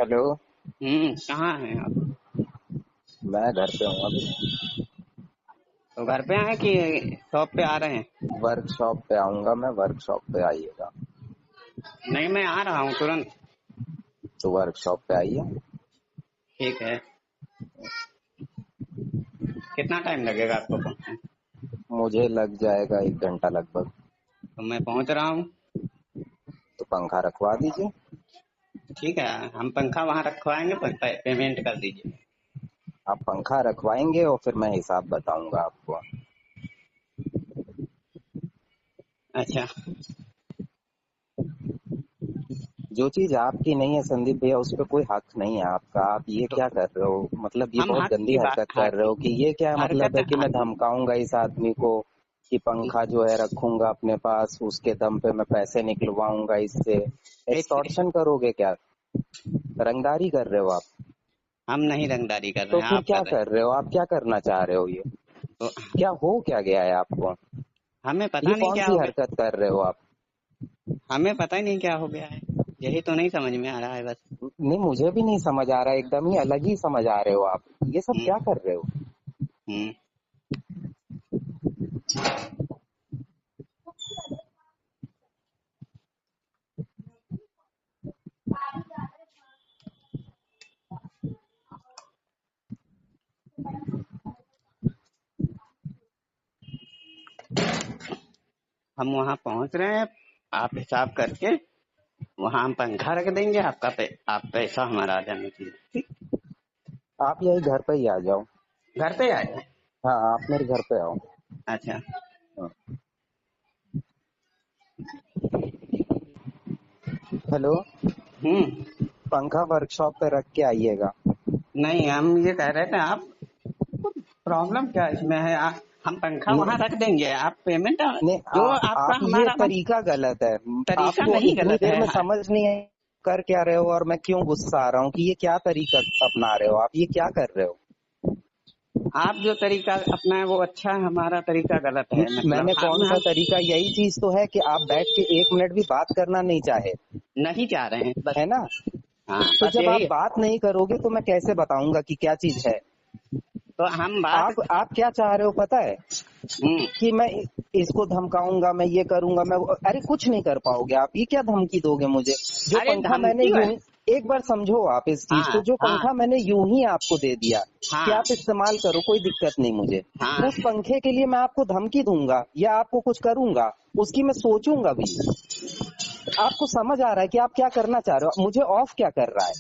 Hello. कहाँ हैं आप? मैं घर पे हूँ अभी। तो घर पे आए कि शॉप पे आ रहे हैं? वर्कशॉप पे आऊंगा मैं, वर्कशॉप पे आइएगा। नहीं, मैं आ रहा हूँ तुरंत। तो वर्कशॉप पे आइए। ठीक है। कितना टाइम लगेगा आपको पहुँचने? मुझे लग जाएगा 1 घंटा लगभग। तो मैं पहुँच रहा हूँ। तो पंखा रखवा दीजिए। ठीक है, हम पंखा वहाँ रखवाएंगे, पर पेमेंट कर दीजिए। आप पंखा रखवाएंगे और फिर मैं हिसाब बताऊंगा आपको। अच्छा। जो चीज आपकी नहीं है संदीप भैया, उस पर कोई हक नहीं है आपका। आप ये तो क्या कर रहे हो? मतलब ये हम बहुत हक गंदी की बात, हरकत कर रहे हो कि ये क्या मतलब हरकत है कि मैं धमकाऊंगा इस आदमी को कि पंखा जो है रखूंगा अपने पास, उसके दम पे मैं पैसे निकलवाऊंगा इससे। एक्सटॉर्शन करोगे क्या? रंगदारी कर रहे हो आप? हम नहीं रंगदारी कर रहे तो हैं, फिर आप क्या कर रहे कर रहे हो? आप क्या करना चाह रहे हो? ये हैं। तो क्या हो क्या गया है आपको? हमें ये पता नहीं कौन क्या सी हो गया। हरकत कर रहे हो आप? हमें पता ही नहीं क्या हो गया है। यही तो नहीं समझ में आ रहा है बस। नहीं, मुझे भी नहीं समझ आ रहा है। एकदम ही अलग ही समझ आ रहे हो आप। ये सब हम्म क्या कर रहे हो? हम्म हम वहाँ पहुँच रहे हैं। आप हिसाब करके वहाँ हम पंखा रख देंगे, आप पैसा हमारा आ जाना चाहिए। ठीक। आप यही घर पे ही आ जाओ। घर पे आ जाए। हाँ, आप मेरे घर पे आओ। अच्छा। हाँ। हेलो। हम्म पंखा वर्कशॉप पे रख के आइएगा। नहीं, हम ये कह रहे थे, आप प्रॉब्लम क्या इसमें है? हम पंखा नहीं, वहाँ रख देंगे, आप पेमेंट नहीं, जो आपका आप ये हमारा हम। तरीका गलत है। तरीका आपको नहीं इतनी गलत देर है। में समझ नहीं है कर क्या रहे हो और मैं क्यों गुस्सा आ रहा हूँ कि ये क्या तरीका अपना रहे हो? आप ये क्या कर रहे हो? आप जो तरीका अपनाए वो अच्छा है, हमारा तरीका गलत है। मतलब मैंने कौन सा हम तरीका? यही चीज तो है कि आप बैठ के 1 मिनट भी बात करना नहीं चाहे, नहीं चाह रहे हैं बस। है ना? हाँ, तो बस जब आप यही है। बात नहीं करोगे तो मैं कैसे बताऊंगा कि क्या चीज है? तो हम बात। आप क्या चाह रहे हो पता है? हम्म कि मैं इसको धमकाऊंगा, मैं ये करूंगा, मैं अरे कुछ नहीं कर पाओगे आप। ये क्या धमकी दोगे मुझे? जो अरे पंखा मैंने धमकी यूं है। ही, एक बार समझो आप इस चीज को, हाँ जो हाँ पंखा मैंने यूं ही आपको दे दिया कि हाँ आप इस्तेमाल करो, कोई दिक्कत नहीं मुझे। हाँ। उस पंखे के लिए मैं आपको धमकी दूंगा या आपको कुछ करूंगा, उसकी मैं सोचूंगा भी। आपको समझ आ रहा है कि आप क्या करना चाह रहे हो? मुझे ऑफ क्या कर रहा है?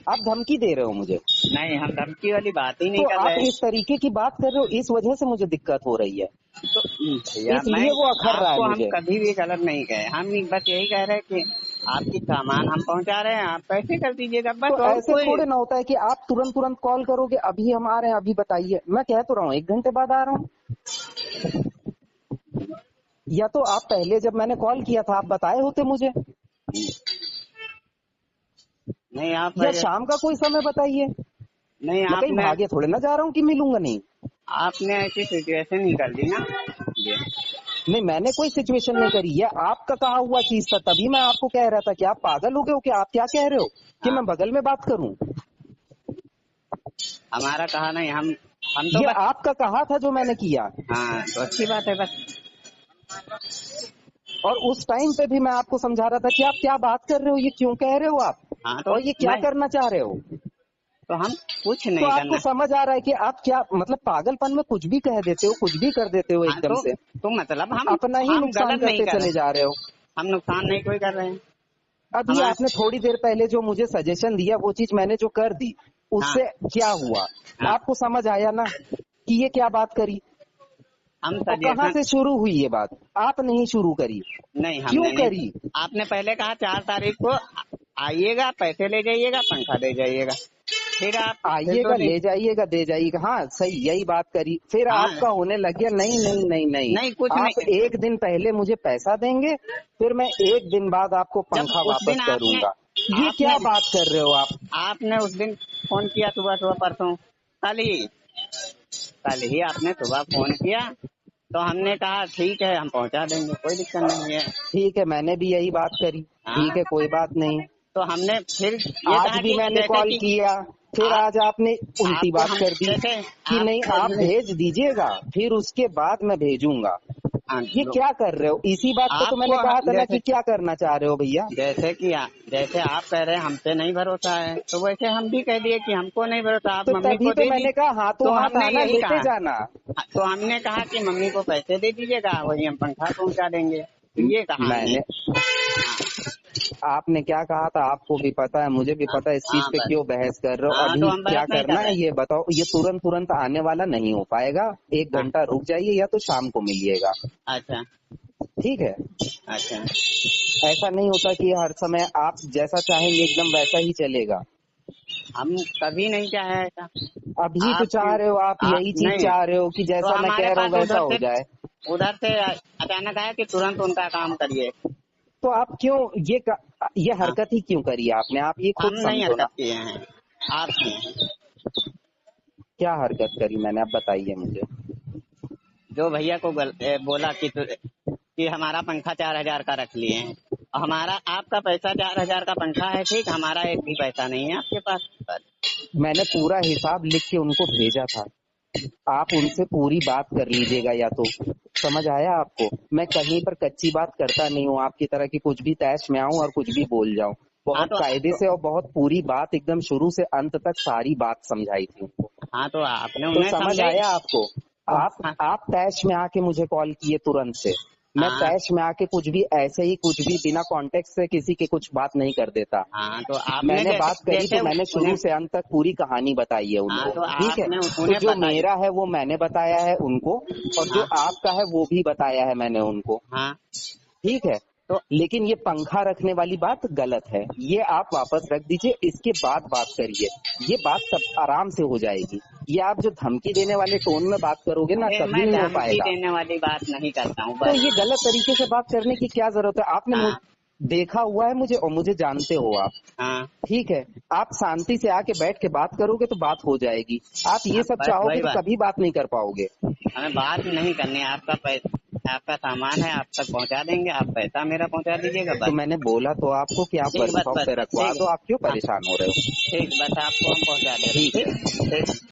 आप धमकी दे रहे हो मुझे। नहीं, हम धमकी वाली बात ही नहीं तो कर आप रहे हैं। इस तरीके की बात कर रहे हो, इस वजह से मुझे दिक्कत हो रही है। तो भैया, मैं इसलिए वो अखर रहा है आपको हम मुझे। कभी भी गलत नहीं कहे। हम बस यही कह रहे हैं कि आपकी सामान हम पहुंचा रहे हैं, आप पैसे कर दीजिएगा तो बस, और ऐसे कोई। थोड़े ना होता है कि आप तुरंत तुरंत कॉल करोगे, अभी हम आ रहे हैं, अभी बताइए। मैं कह तो रहा हूँ 1 घंटे बाद आ रहा हूँ। या तो आप पहले जब मैंने कॉल किया था आप बताए होते मुझे, नहीं आप या शाम का कोई समय बताइए। नहीं, मैं कहीं भागे थोड़े ना जा रहा हूँ कि मिलूंगा नहीं। आपने ऐसी सिचुएशन ही कर दी ना ये। नहीं, मैंने कोई सिचुएशन नहीं करी। ये आपका कहा हुआ चीज था, तभी मैं आपको कह रहा था कि आप पागल हो गए हो? कि आप क्या कह रहे हो कि हाँ, मैं बगल में बात करूं? हमारा कहा नहीं, हम तो ये बस। आपका कहा था जो मैंने किया। हाँ, तो अच्छी बात है बस। और उस टाइम पे भी मैं आपको समझा रहा था कि आप क्या बात कर रहे हो, ये क्यों कह रहे हो आप, हाँ, तो और ये क्या मैं करना चाह रहे हो? तो हम कुछ तो नहीं आपको करना। समझ आ रहा है कि आप क्या मतलब पागलपन में कुछ भी कह देते हो, कुछ भी कर देते हो हाँ, एकदम से। तो मतलब हम अपना ही हम नुकसान गलत नहीं करते कर चले रहे। जा रहे हो। हम नुकसान नहीं कोई कर रहे हैं। अभी हमारे। आपने थोड़ी देर पहले जो मुझे सजेशन दिया, वो चीज मैंने जो कर दी, हाँ उससे क्या हुआ? हाँ। आपको समझ आया ना कि ये क्या बात करी? हम और कहाँ सजेशन। से शुरू हुई ये बात? आप नहीं शुरू करी, नहीं, क्यों हमने नहीं। करी? आपने पहले कहा 4 तारीख को आइएगा, पैसे ले जाइएगा, पंखा दे जाइएगा। फिर दो आइएगा, दिन। ले जाइएगा, दे जाइएगा। हाँ सही, यही बात करी। फिर हाँ। आपका होने लग गया नहीं नहीं नहीं नहीं, नहीं, कुछ आप नहीं। 1 दिन पहले मुझे पैसा देंगे, फिर मैं 1 दिन बाद आपको जब पंखा उस दिन वापस आपने करूंगा। ये आपने क्या बात कर रहे हो आप? आपने उस दिन फोन किया, सुबह सुबह परसों, कल ही कल ही आपने सुबह फोन किया। तो हमने कहा ठीक है, हम पहुंचा देंगे, कोई दिक्कत नहीं है। ठीक है, मैंने भी यही बात करी। हाँ। ठीक है, कोई बात नहीं। तो हमने फिर ये आज कहा भी कि मैंने जैसे कॉल कि किया, फिर आज आपने उल्टी आपको बात हम कर दी जैसे कि नहीं आप हमने भेज दीजिएगा, फिर उसके बाद मैं भेजूंगा। ये लो, क्या कर रहे हो? इसी बात पे तो मैंने आपको कहा था ना जैसे कि क्या करना चाह रहे हो भैया। जैसे आप कह रहे हैं हमसे नहीं भरोसा है, तो वैसे हम भी कह दिए कि हमको नहीं भरोसा, आप तो मम्मी तभी को तो दे दी। मैंने कहा हाथों तो हाथ हमने आना, यही लेते कहा, जाना। तो हमने कहा कि मम्मी को पैसे दे दीजिएगा, वही हम पंखा पहुंचा देंगे, तो ये कहा हमने। मैंने हाँ आपने क्या कहा था आपको भी पता है, मुझे भी हाँ पता है। इस चीज हाँ, पे बस क्यों बहस कर रहे हो? हाँ, तो अभी हम क्या बहस नहीं करना कर है रहे। ये बताओ। ये तुरंत तुरंत आने वाला नहीं हो पाएगा, 1 घंटा रुक जाइए या तो शाम को मिलिएगा। अच्छा ठीक है, अच्छा। ऐसा नहीं होता कि हर समय आप जैसा चाहेंगे एकदम वैसा ही चलेगा। हम कभी नहीं चाहे ऐसा। अभी तो आप चाह रहे हो, आप आप यही चीज नहीं, चाह रहे हो कि तो जैसा मैं हमारे कह रहा हूँ पास वैसा हो जाए। उधर से अचानक आया कि तुरंत उनका काम करिए। तो आप क्यों ये हाँ, हरकत ही क्यों करी आपने? आप ये खुद हम नहीं समझो ना। हरकत किए हैं, आप किए हैं। क्या हरकत करी मैंने, आप बताइए मुझे। जो भैया को बोला कि हमारा पंखा 4,000 का रख लिए हैं, और हमारा आपका पैसा 4,000 का पंखा है, ठीक, हमारा एक भी पैसा नहीं है आपके पास। बस। मैंने पूरा हिसाब लिख के उनको भेजा था, आप उनसे पूरी बात कर लीजिएगा या तो। समझ आया आपको? मैं कहीं पर कच्ची बात करता नहीं हूँ आपकी तरह की, कुछ भी तैश में आऊं और कुछ भी बोल जाऊं। हाँ बहुत कायदे से और बहुत पूरी बात एकदम शुरू से अंत तक सारी बात समझाई थी उनको। हाँ, तो आपने तो उन्हें समझ समझे। आया आपको? तो हाँ आप तैश में आके मुझे कॉल किए तुरंत से। मैं हाँ तैश में आके कुछ भी ऐसे ही कुछ भी बिना कॉन्टेक्ट से किसी की कुछ बात नहीं कर देता। हाँ, तो आपने मैंने जैसे बात करी जैसे तो मैंने शुरू उन्हें, से अंत तक पूरी कहानी बताई है हाँ, उनको। तो ठीक है, आपने तो उन्हें जो बताई। मेरा है वो मैंने बताया है उनको, और जो हाँ आपका है वो भी बताया है मैंने उनको। हाँ, ठीक है, तो लेकिन ये पंखा रखने वाली बात गलत है, ये आप वापस रख दीजिए, इसके बाद बात करिए। ये बात सब आराम से हो जाएगी। ये आप जो धमकी देने वाले टोन में बात करोगे ना, अरे कभी मैं नहीं हो धमकी पाएगा। देने वाली बात नहीं करता हूँ, तो बस। ये गलत तरीके से बात करने की क्या जरूरत है? आपने हाँ देखा हुआ है मुझे, और मुझे जानते हो आप। हाँ ठीक है, आप शांति से आके बैठ के बात करोगे तो बात हो जाएगी। आप ये हाँ, सब बस चाहोगे वही तो बात। कभी बात नहीं कर पाओगे। हमें बात नहीं करनी है, आपका पैसा, आपका सामान है, आप तक पहुंचा देंगे, आप पैसा मेरा पहुंचा दीजिएगा, तो बस। मैंने बोला तो आपको कि आप ठीक, बस वर्कशॉप बस पे बस, रखवा ठीक दो, आप क्यों है। हाँ परेशान हो रहे हो? ठीक, बस आपको हम पहुंचा दे रहे हैं, ठीक है। ठीक ठीक।